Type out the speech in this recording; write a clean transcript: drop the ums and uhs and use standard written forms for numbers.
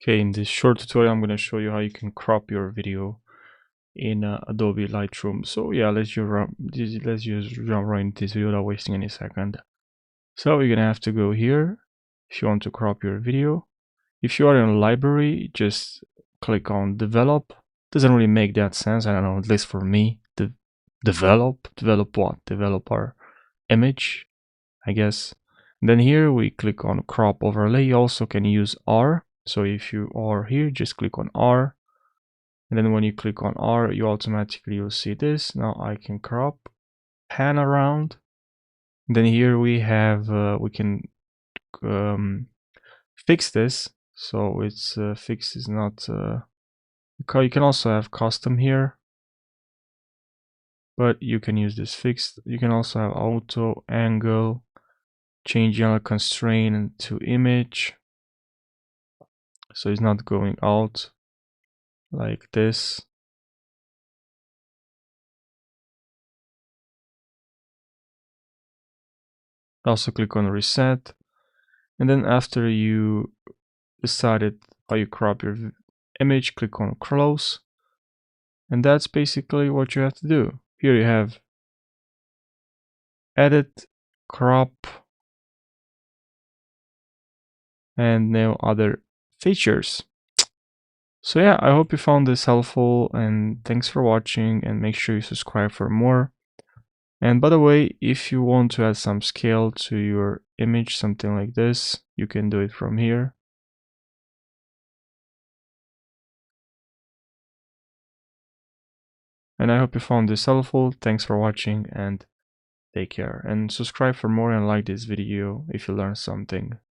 Okay, in this short tutorial, I'm going to show you how you can crop your video in Adobe Lightroom. So yeah, let's just jump right into this video without wasting any second. So you're gonna have to go here if you want to crop your video. If you are in a library, just click on develop. Doesn't really make that sense. I don't know, at least for me. Develop what? Develop our image, I guess. And then here we click on crop overlay. You also can use R. So if you are here, just click on R. And then when you click on R, you automatically will see this. Now I can crop, pan around. And then here we have, we can fix this. So it's fix is not, you can also have custom here, but you can use this fixed. You can also have auto, angle, change general constraint to image. So it's not going out like this. Also click on reset. And then after you decided how you crop your image, click on close. And that's basically what you have to do. Here you have edit, crop, and no other features. So yeah, I hope you found this helpful, and thanks for watching, and make sure you subscribe for more. And by the way, if you want to add some scale to your image, something like this, you can do it from here. And I hope you found this helpful. Thanks for watching, and take care. And subscribe for more, and like this video if you learned something.